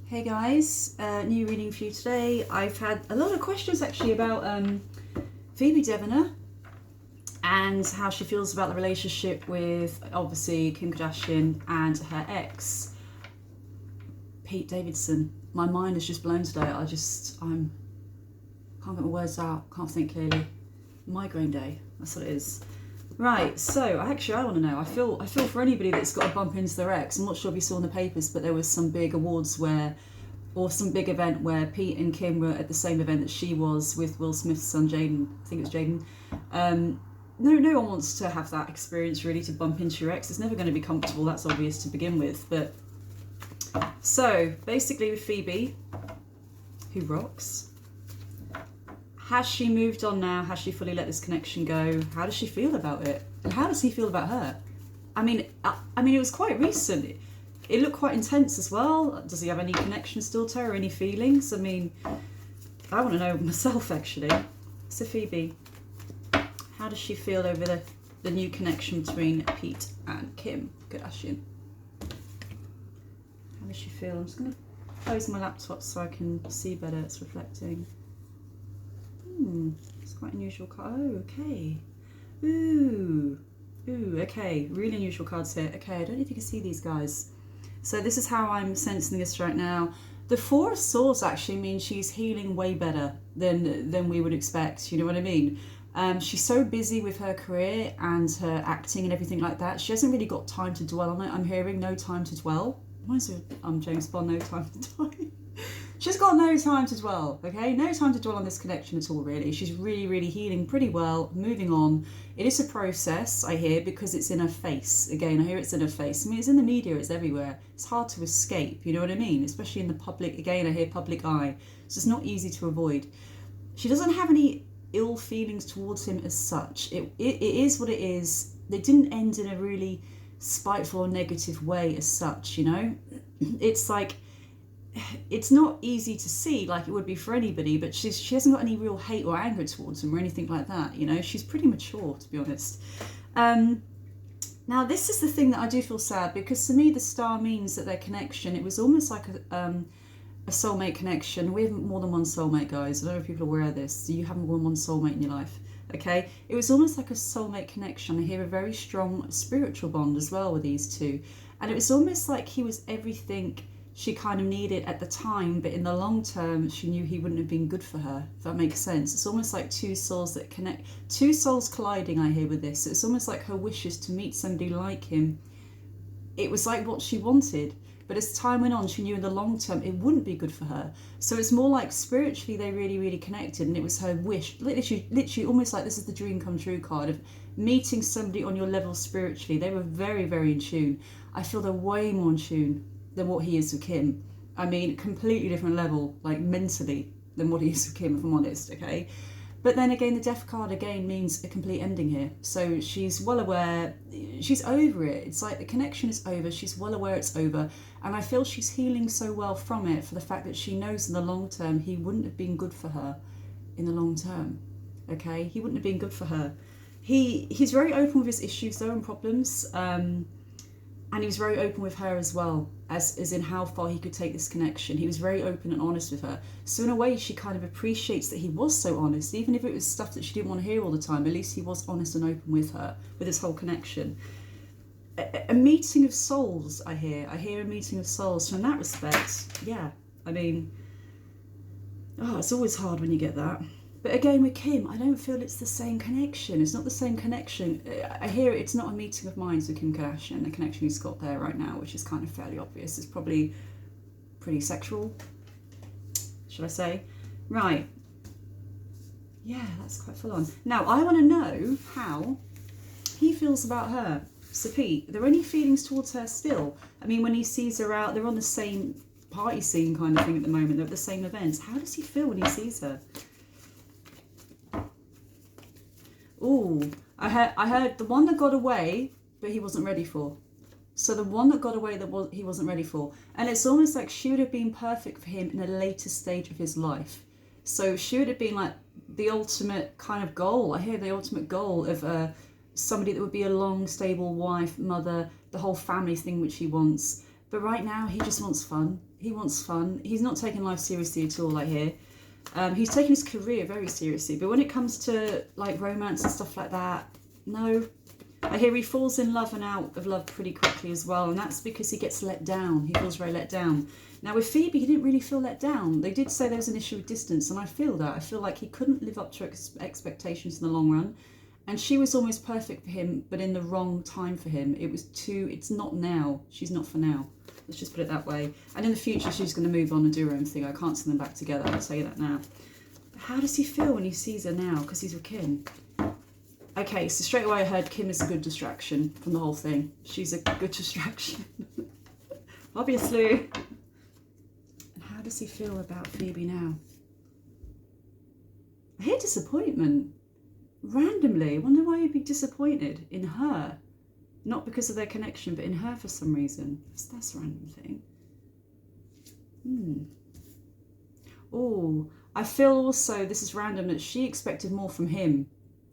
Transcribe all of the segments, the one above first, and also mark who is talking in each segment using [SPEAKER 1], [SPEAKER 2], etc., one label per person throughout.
[SPEAKER 1] Hey guys, new reading for you today. I've had a lot of questions actually about Phoebe Dynevor and how she feels about the relationship with obviously Kim Kardashian and her ex, Pete Davidson. My mind is just blown today. I can't get my words out, can't think clearly. Migraine day, that's what it is. Right, so I want to know. I feel for anybody that's got a bump into their ex. I'm not sure if you saw in the papers, but there was some big awards or some big event where Pete and Kim were at the same event that she was with Will Smith's son Jaden. I think it was Jaden. No one wants to have that experience really, to bump into your ex. It's never going to be comfortable. That's obvious to begin with. But so basically with Phoebe, who rocks. Has she moved on now? Has she fully let this connection go? How does she feel about it? And how does he feel about her? I mean, it was quite recent. It looked quite intense as well. Does he have any connection still to her? Any feelings? I mean, I want to know myself actually. So Phoebe, how does she feel over the new connection between Pete and Kim Kardashian? How does she feel? I'm just going to close my laptop so I can see better. It's reflecting. It's quite an unusual card. Oh, okay. Ooh, okay. Really unusual cards here. Okay, I don't know if you can see these guys. So this is how I'm sensing this right now. The Four of Swords actually means she's healing way better than we would expect. You know what I mean? She's so busy with her career and her acting and everything like that. She hasn't really got time to dwell on it. I'm hearing no time to dwell. Why is it James Bond, no time to die? She's got no time to dwell, okay? No time to dwell on this connection at all, really. She's really, really healing pretty well, moving on. It is a process, I hear, because it's in her face. Again, I hear it's in her face. I mean, it's in the media, it's everywhere. It's hard to escape, you know what I mean? Especially in the public, again, I hear public eye. So it's not easy to avoid. She doesn't have any ill feelings towards him as such. It is what it is. They didn't end in a really spiteful or negative way as such, you know? It's like, it's not easy to see like it would be for anybody, but she hasn't got any real hate or anger towards him or anything like that, you know. She's pretty mature, to be honest. Now this is the thing that I do feel sad, because to me the star means that their connection, it was almost like a soulmate connection. We have more than one soulmate, guys. I don't know if people are aware of this. You have more than one soulmate in your life, okay? It was almost like a soulmate connection. I hear a very strong spiritual bond as well with these two, and it was almost like he was everything she kind of needed at the time, but in the long term she knew he wouldn't have been good for her, if that makes sense. It's almost like two souls that connect, two souls colliding, I hear, with this. It's almost like her wishes to meet somebody like him. It was like what she wanted, but as time went on she knew in the long term it wouldn't be good for her. So it's more like spiritually they really, really connected, and it was her wish, literally almost like this is the dream come true card of meeting somebody on your level spiritually. They were very, very in tune. I feel they're way more in tune than what he is with Kim. I mean, completely different level, like mentally, than what he is with Kim, if I'm honest, okay? But then again, the death card again means a complete ending here. So she's well aware, she's over it. It's like the connection is over, she's well aware it's over. And I feel she's healing so well from it, for the fact that she knows in the long term, he wouldn't have been good for her in the long term, okay? He wouldn't have been good for her. He's very open with his issues though and problems. And he was very open with her as well, as in how far he could take this connection. He was very open and honest with her. So in a way, she kind of appreciates that he was so honest, even if it was stuff that she didn't want to hear all the time. At least he was honest and open with her, with this whole connection. A meeting of souls, I hear. I hear a meeting of souls. So in that respect, yeah, I mean, it's always hard when you get that. But again, with Kim, I don't feel it's the same connection. It's not the same connection. I hear it's not a meeting of minds with Kim Kardashian, the connection he's got there right now, which is kind of fairly obvious. It's probably pretty sexual, should I say? Right. Yeah, that's quite full on. Now, I want to know how he feels about her. So Pete, are there any feelings towards her still? I mean, when he sees her out, they're on the same party scene kind of thing at the moment. They're at the same events. How does he feel when he sees her? Ooh, I heard the one that got away, but he wasn't ready for. So the one that got away that he wasn't ready for. And it's almost like she would have been perfect for him in a later stage of his life. So she would have been like the ultimate kind of goal. I hear the ultimate goal of somebody that would be a long, stable wife, mother, the whole family thing which he wants. But right now he just wants fun. He wants fun. He's not taking life seriously at all, I hear. He's taking his career very seriously. But when it comes to like romance and stuff like that, no. I hear he falls in love and out of love pretty quickly as well. And that's because he gets let down. He feels very let down. Now with Phoebe, he didn't really feel let down. They did say there was an issue with distance. And I feel that. I feel like he couldn't live up to expectations in the long run. And she was almost perfect for him, but in the wrong time for him. It was too, it's not now. She's not for now. Let's just put it that way. And in the future, she's going to move on and do her own thing. I can't see them back together. I'll tell you that now. But how does he feel when he sees her now? Because he's with Kim. Okay, so straight away I heard Kim is a good distraction from the whole thing. She's a good distraction. Obviously. And how does he feel about Phoebe now? I hear disappointment. Randomly. I wonder why he'd be disappointed in her. Not because of their connection, but in her for some reason. That's a random thing. Oh, I feel also, this is random, that she expected more from him,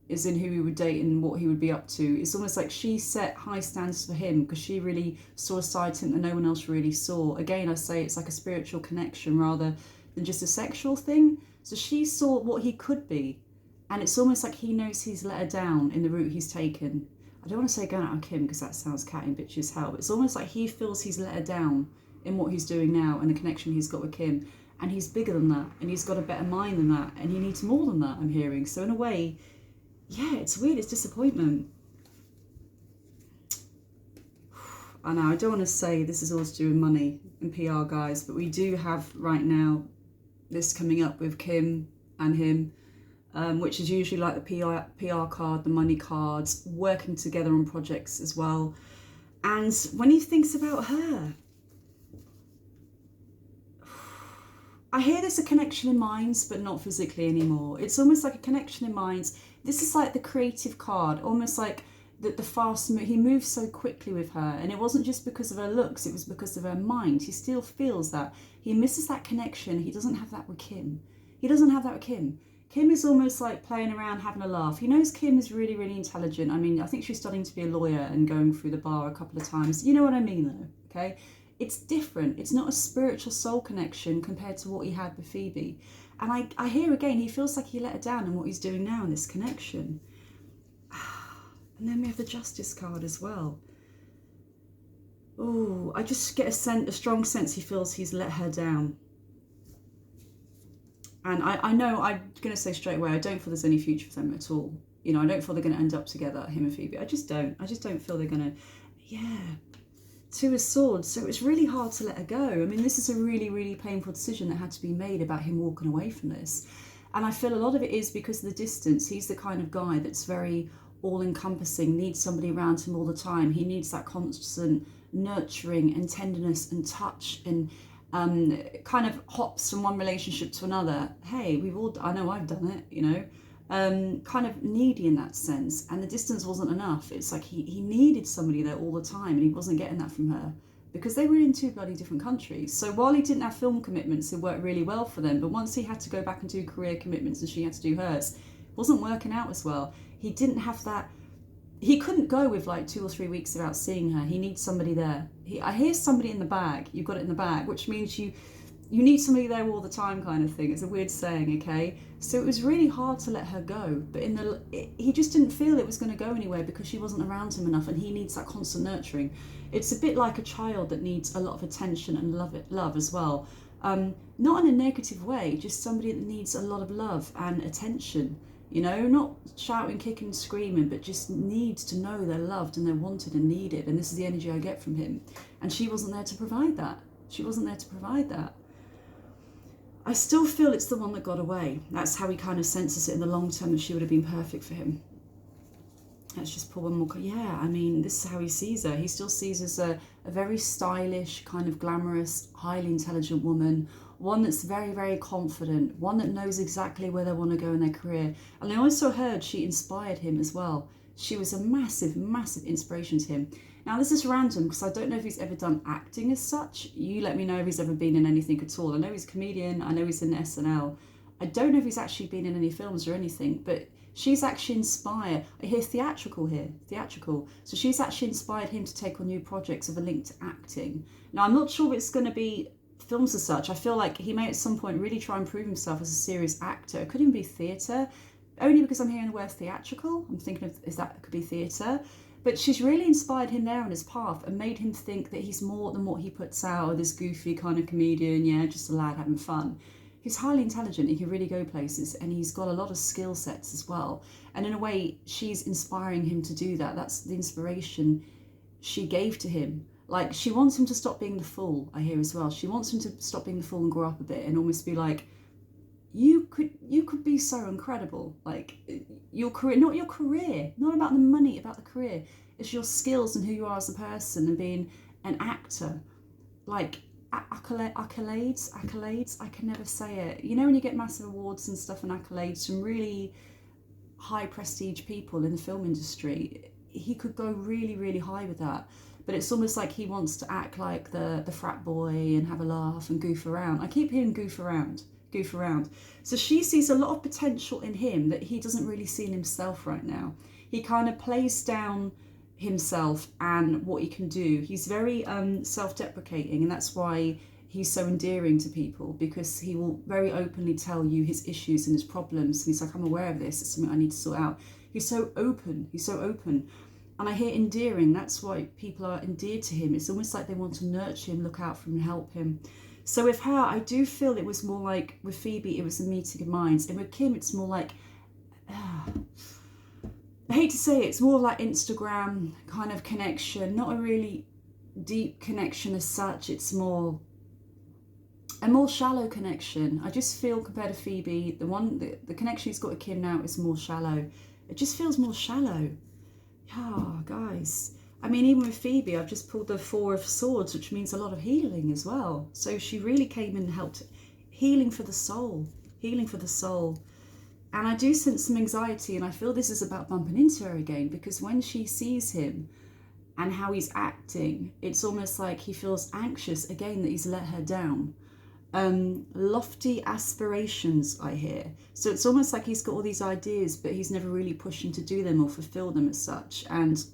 [SPEAKER 1] as in who he would date and what he would be up to. It's almost like she set high standards for him because she really saw a side to him that no one else really saw. Again, I say it's like a spiritual connection rather than just a sexual thing. So she saw what he could be. And it's almost like he knows he's let her down in the route he's taken. I don't want to say going out on Kim because that sounds cat and bitch as hell, but it's almost like he feels he's let her down in what he's doing now and the connection he's got with Kim. And he's bigger than that, and he's got a better mind than that, and he needs more than that, I'm hearing. So in a way, yeah, it's weird, it's disappointment. I know, I don't want to say this is all to do with money and PR, guys, but we do have right now this coming up with Kim and him. Which is usually like the PR card, the money cards, working together on projects as well. And when he thinks about her, I hear there's a connection in minds, but not physically anymore. It's almost like a connection in minds. This is like the creative card, almost like the fast move. He moves so quickly with her, and it wasn't just because of her looks, it was because of her mind. He still feels that. He misses that connection. He doesn't have that with Kim. He doesn't have that with Kim. Kim is almost like playing around, having a laugh. He knows Kim is really, really intelligent. I mean, I think she's studying to be a lawyer and going through the bar a couple of times. You know what I mean, though, okay? It's different. It's not a spiritual soul connection compared to what he had with Phoebe. And I hear again, he feels like he let her down in what he's doing now in this connection. And then we have the Justice card as well. Oh, I just get a strong sense he feels he's let her down. And I know, I'm going to say straight away, I don't feel there's any future for them at all. You know, I don't feel they're going to end up together, him and Phoebe. I just don't feel they're going to, yeah. Two of Swords. So it's really hard to let her go. I mean, this is a really, really painful decision that had to be made about him walking away from this. And I feel a lot of it is because of the distance. He's the kind of guy that's very all-encompassing, needs somebody around him all the time. He needs that constant nurturing and tenderness and touch and kind of hops from one relationship to another. Hey, I know I've done it, you know, kind of needy in that sense. And the distance wasn't enough. It's like he needed somebody there all the time, and he wasn't getting that from her because they were in two bloody different countries. So while he didn't have film commitments, it worked really well for them. But once he had to go back and do career commitments and she had to do hers, it wasn't working out as well. He didn't have that. He couldn't go with like 2 or 3 weeks without seeing her. He needs somebody there. I hear somebody in the bag. You've got it in the bag, which means you need somebody there all the time, kind of thing. It's a weird saying, okay? So it was really hard to let her go. But he just didn't feel it was going to go anywhere because she wasn't around him enough, and he needs that constant nurturing. It's a bit like a child that needs a lot of attention and love as well. Not in a negative way, just somebody that needs a lot of love and attention. You know, not shouting, kicking, screaming, but just needs to know they're loved and they're wanted and needed. And this is the energy I get from him. And she wasn't there to provide that. She wasn't there to provide that. I still feel it's the one that got away. That's how he kind of senses it in the long term, that she would have been perfect for him. Let's just pull one more. Yeah, I mean, this is how he sees her. He still sees her as a very stylish, kind of glamorous, highly intelligent woman. One that's very, very confident. One that knows exactly where they want to go in their career. And I also heard she inspired him as well. She was a massive, massive inspiration to him. Now, this is random because I don't know if he's ever done acting as such. You let me know if he's ever been in anything at all. I know he's a comedian. I know he's in SNL. I don't know if he's actually been in any films or anything, but she's actually inspired. I hear theatrical here, theatrical. So she's actually inspired him to take on new projects of a link to acting. Now, I'm not sure if it's going to be films as such. I feel like he may at some point really try and prove himself as a serious actor. It could even be theatre, only because I'm hearing the word theatrical. I'm thinking of, is that, it could be theatre. But she's really inspired him there on his path and made him think that he's more than what he puts out, or this goofy kind of comedian, yeah, just a lad having fun. He's highly intelligent, he can really go places, and he's got a lot of skill sets as well. And in a way, she's inspiring him to do that. That's the inspiration she gave to him. Like, she wants him to stop being the fool, I hear as well. She wants him to stop being the fool and grow up a bit and almost be like, you could be so incredible. Like, your career, not not about the money, about the career. It's your skills and who you are as a person and being an actor. Like, accolades, I can never say it. You know, when you get massive awards and stuff and accolades from really high prestige people in the film industry, he could go really, really high with that. But it's almost like he wants to act like the frat boy and have a laugh and goof around. I keep hearing goof around. So she sees a lot of potential in him that he doesn't really see in himself right now. He kind of plays down himself and what he can do. He's very self-deprecating, and that's why he's so endearing to people, because he will very openly tell you his issues and his problems. And he's like, I'm aware of this. It's something I need to sort out. He's so open. And I hear endearing. That's why people are endeared to him. It's almost like they want to nurture him, look out for him, help him. So with her, I do feel it was more like, with Phoebe, it was a meeting of minds. And with Kim, it's more like, I hate to say it, it's more like Instagram kind of connection, not a really deep connection as such. It's more a more shallow connection. I just feel, compared to Phoebe, the connection he's got with Kim now is more shallow. It just feels more shallow. Yeah, guys. I mean, even with Phoebe, I've just pulled the Four of Swords, which means a lot of healing as well. So she really came in and helped. Healing for the soul. And I do sense some anxiety, and I feel this is about bumping into her again, because when she sees him and how he's acting, it's almost like he feels anxious again that he's let her down. Lofty aspirations, I hear. So it's almost like he's got all these ideas, but he's never really pushing to do them or fulfill them as such. And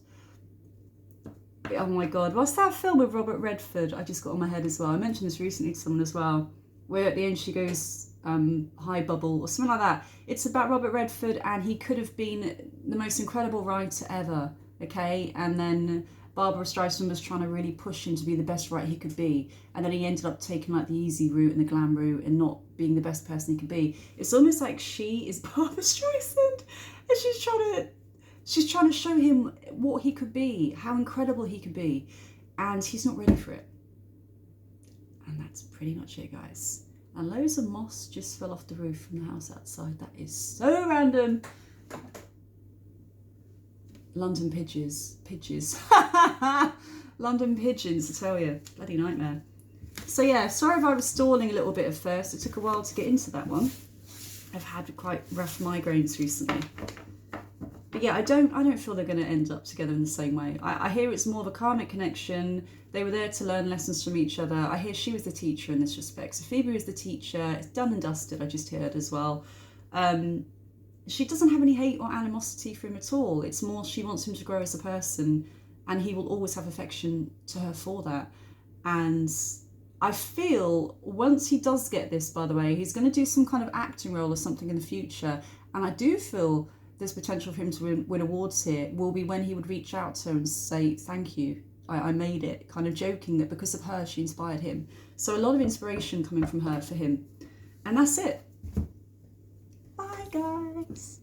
[SPEAKER 1] oh my God, what's that film with Robert Redford? I just got on my head as well. I mentioned this recently to someone as well, where at the end she goes, high bubble or something like that. It's about Robert Redford, and he could have been the most incredible writer ever, okay? And then Barbara Streisand was trying to really push him to be the best writer he could be, and then he ended up taking like the easy route and the glam route and not being the best person he could be. It's almost like she is Barbara Streisand, and she's trying to show him what he could be, how incredible he could be, and he's not ready for it. And that's pretty much it, guys. And loads of moss just fell off the roof from the house outside. That is so random. London pigeons. London pigeons, I tell you. Bloody nightmare. So yeah, sorry if I was stalling a little bit at first. It took a while to get into that one. I've had quite rough migraines recently. But yeah, I don't feel they're going to end up together in the same way. I hear it's more of a karmic connection. They were there to learn lessons from each other. I hear she was the teacher in this respect. So Phoebe was the teacher. It's done and dusted, I just heard as well. She doesn't have any hate or animosity for him at all. It's more she wants him to grow as a person, and he will always have affection to her for that. And I feel once he does get this, by the way, he's going to do some kind of acting role or something in the future. And I do feel there's potential for him to win awards here, will be when he would reach out to her and say, thank you, I made it, kind of joking that because of her, she inspired him. So a lot of inspiration coming from her for him. And that's it. Bye, guys.